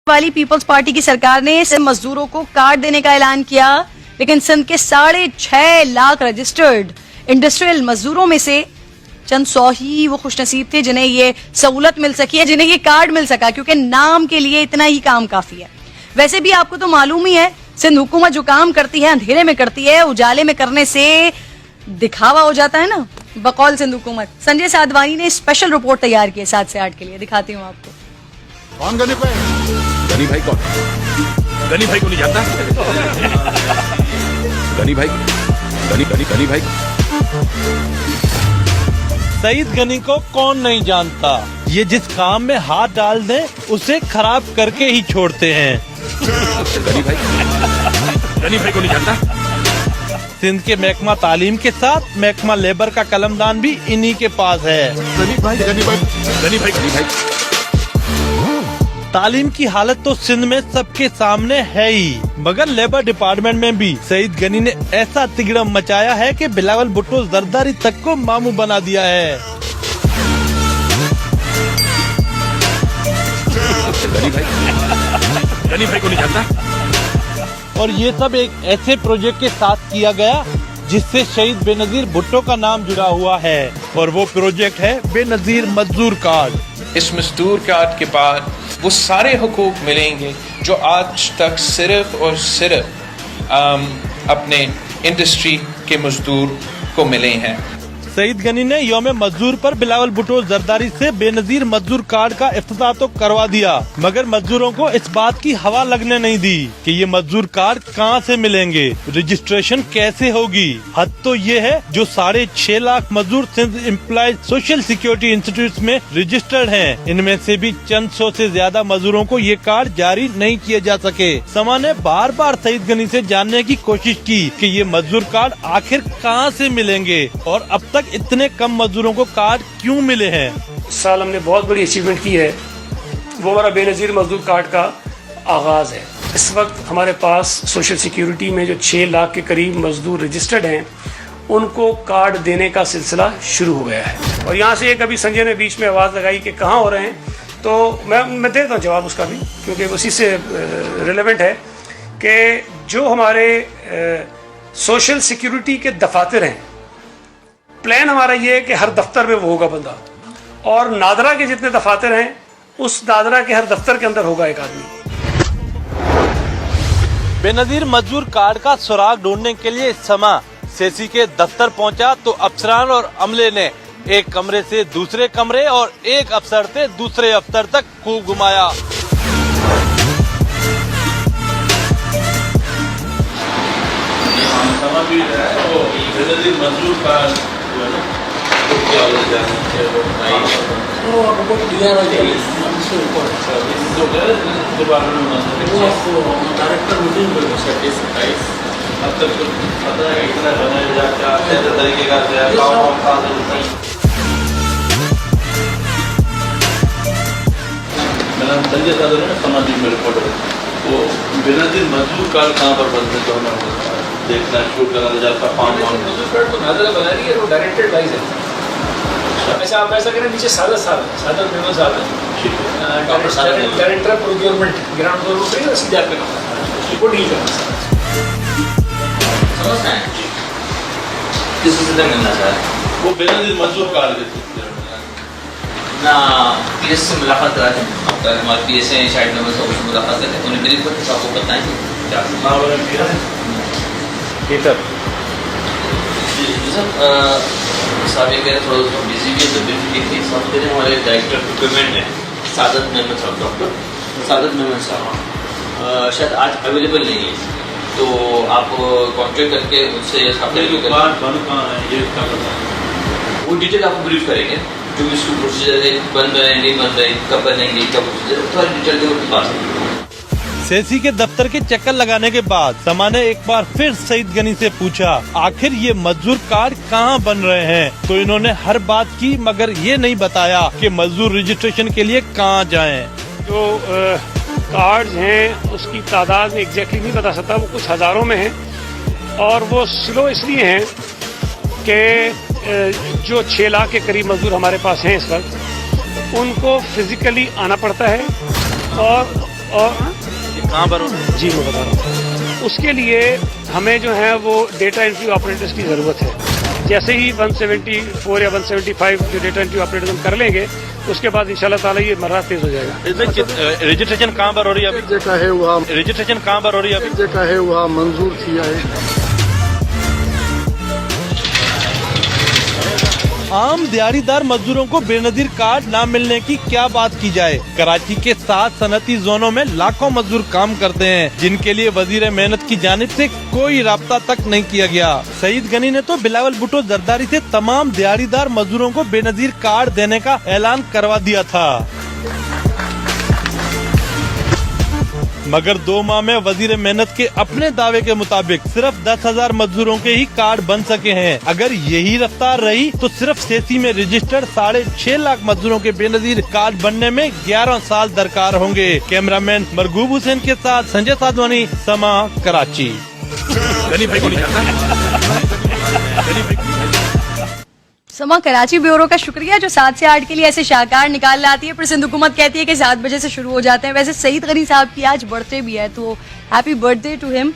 वाली peoples party की सरकार ने सिंध मजदूरों को कार्ड देने का ऐलान किया, लेकिन सिंध के 6.5 लाख रजिस्टर्ड इंडस्ट्रियल मजदूरों में से चंद 100 ही वो खुशनसीब थे जिन्हें ये सहूलत मिल सकी है, जिन्हें ये कार्ड मिल सका, क्योंकि नाम के लिए इतना ही काम काफी है। वैसे भी आपको तो मालूम ही है, सिंध हुकूमत जो काम करती है अंधेरे में करती है, उजाले में करने से दिखावा हो जाता है ना, बकौल सिंध हुकूमत। संजय साधवानी ने स्पेशल रिपोर्ट तैयार की है 7 से 8 के लिए, दिखाती हूँ आपको। कौन गनी भाई? गनी भाई कौन? गनी भाई को नहीं जानता? गनी भाई, गनी भाई। सईद गनी को कौन नहीं जानता, ये जिस काम में हाथ डाल दे उसे खराब करके ही छोड़ते हैं। गनी भाई को नहीं जानता? सिंध के महकमा तालीम के साथ महकमा लेबर का कलमदान भी इन्हीं के पास है। गनी भाई। तालीम की हालत तो सिंध में सबके सामने है ही, मगर लेबर डिपार्टमेंट में भी सईद गनी ने ऐसा तिगड़म मचाया है कि बिलावल भुट्टो जरदारी तक को मामू बना दिया है। गनी भाई को नहीं जानता? और ये सब एक ऐसे प्रोजेक्ट के साथ किया गया जिससे शहीद बेनजीर भुट्टो का नाम जुड़ा हुआ है, और वो प्रोजेक्ट है बेनजीर मजदूर कार्ड। इस मजदूर कार्ड के बाद वो सारे हुकूक मिलेंगे जो आज तक सिर्फ और सिर्फ अपने इंडस्ट्री के मजदूर को मिले हैं। सईद गनी ने यौम मजदूर पर बिलावल भुट्टो जरदारी से बेनजीर मजदूर कार्ड का इफ्तिताह तो करवा दिया, मगर मजदूरों को इस बात की हवा लगने नहीं दी कि ये मजदूर कार्ड कहां से मिलेंगे, रजिस्ट्रेशन कैसे होगी। हद तो ये है जो 6.5 लाख मजदूर Sindh employees social security institute में रजिस्टर्ड हैं, इनमें से भी चंद 100 से ज्यादा मजदूरों को ये कार्ड जारी नहीं किए जा सके। समा ने बार बार सईद गनी से जानने की कोशिश की कि ये मजदूर कार्ड आखिर कहां से मिलेंगे और अब तक इतने कम मजदूरों को कार्ड क्यों मिले हैं। इस साल हमने बहुत बड़ी अचीवमेंट की है, वो हमारा बेनजीर मजदूर कार्ड का आगाज़ है। इस वक्त हमारे पास सोशल सिक्योरिटी में जो 6 लाख के करीब मजदूर रजिस्टर्ड हैं, उनको कार्ड देने का सिलसिला शुरू हो गया है। और यहाँ से एक अभी संजय ने बीच में आवाज़ लगाई कि कहाँ हो रहे हैं, तो मैं देता हूँ जवाब उसका भी, क्योंकि उसी से रिलेवेंट है कि जो हमारे सोशल सिक्योरिटी के दफातर हैं, प्लान हमारा ये है कि हर दफ्तर में वो होगा बंदा, और नादरा के जितने दफातर हैं उस नादरा के हर दफ्तर के अंदर होगा एक आदमी। बेनजीर मजदूर कार्ड का सुराग ढूंढने के लिए समा सेसी के दफ्तर पहुंचा तो अफसरान और अमले ने एक कमरे से दूसरे कमरे और एक अफसर से दूसरे अफसर तक खूब घुमाया। मजदूर कार्ड अब तक पता है इतना तरीके का मेरा संजय साधन है समाजिक में रिपोर्टर, वो बेनजीर मजदूर कार्ड कहाँ पर बनते तो हमें देखना शूट करना जाता। तो नादरा बना रही है, वो डायरेक्टेड वाइज है। ऐसा आप ऐसा करें, नीचे सादर memo director procurement ground floor पे सीधे आपके वो डील करना समझना है किसी से मिलना चाहे वो बेनजीर मजदूर कार्ड ना पीएस से मुलाकात कराते हैं। हमारे पीएस से साइड में सबसे मुलाकात करते हैं, उन्हें ब्रीफ करके आपको बताएं क्या साहब ये कह रहे थोड़ा उसमें बिजी भी है तो ब्रीफ की थी। सब कह रहे हमारे डायरेक्टर प्रोक्योरमेंट है सादत मेमन साहब, डॉक्टर सादत मेमन साहब शायद आज अवेलेबल नहीं है, तो आप कॉन्टेक्ट करके उनसे वो डिटेल आपको ब्रीफ करेंगे जो इसको प्रोसीजर है, बन रहे नहीं बन रहे, कब बनेंगे, कब प्रोसीजर थोड़ा डिटेल के उनके पास। सेसी के दफ्तर के चक्कर लगाने के बाद समा ने एक बार फिर सईद गनी से पूछा आखिर ये मजदूर कार्ड कहाँ बन रहे हैं, तो इन्होंने हर बात की मगर ये नहीं बताया कि मजदूर रजिस्ट्रेशन के लिए कहाँ जाएं। जो कार्ड हैं उसकी तादाद में एग्जैक्टली नहीं बता सकता, वो कुछ हज़ारों में हैं, और वो स्लो इसलिए हैं कि जो 6 लाख के करीब मजदूर हमारे पास हैं इस वक्त, उनको फिजिकली आना पड़ता है और और कहाँ पर हो जी मैं बता रहा हूँ, उसके लिए हमें जो है वो डेटा एंट्री ऑपरेटर्स की ज़रूरत है। जैसे ही 174 या 175 जो डेटा एंट्री ऑपरेटर्स हम कर लेंगे, उसके बाद इंशाल्लाह ताला ये मर्रा तेज हो जाएगा। रजिस्ट्रेशन कहाँ पर हो रही है अभी? जगह है वहाँ रजिस्ट्रेशन कहाँ पर हो रही है अभी? जगह है वहाँ मंजूर किया है। आम दिहाड़ीदार मजदूरों को बेनजीर कार्ड न मिलने की क्या बात की जाए। कराची के 7 सनती जोनों में लाखों मजदूर काम करते हैं, जिनके लिए वजीर मेहनत की जानिब से कोई राब्ता तक नहीं किया गया। सईद गनी ने तो बिलावल भुट्टो जरदारी से तमाम दिहाड़ीदार मजदूरों को बेनजीर कार्ड देने का ऐलान करवा दिया था, मगर 2 माह में वजीर मेहनत के अपने दावे के मुताबिक सिर्फ 10,000 मजदूरों के ही कार्ड बन सके हैं। अगर यही रफ्तार रही तो सिर्फ सेसी में रजिस्टर्ड 6.5 लाख मजदूरों के बेनजीर कार्ड बनने में 11 साल दरकार होंगे। कैमरामैन मरगूब हुसैन के साथ संजय साधवानी, समा, कराची। गनी भाई को नहीं जानता। समा कराची ब्यूरो का शुक्रिया जो 7 से 8 के लिए ऐसे शाहकार निकाल लाती है, पर सिंध हुकूमत कहती है कि 7 बजे से शुरू हो जाते हैं। वैसे सईद गनी साहब की आज बर्थडे भी है, तो हैप्पी बर्थडे टू हिम।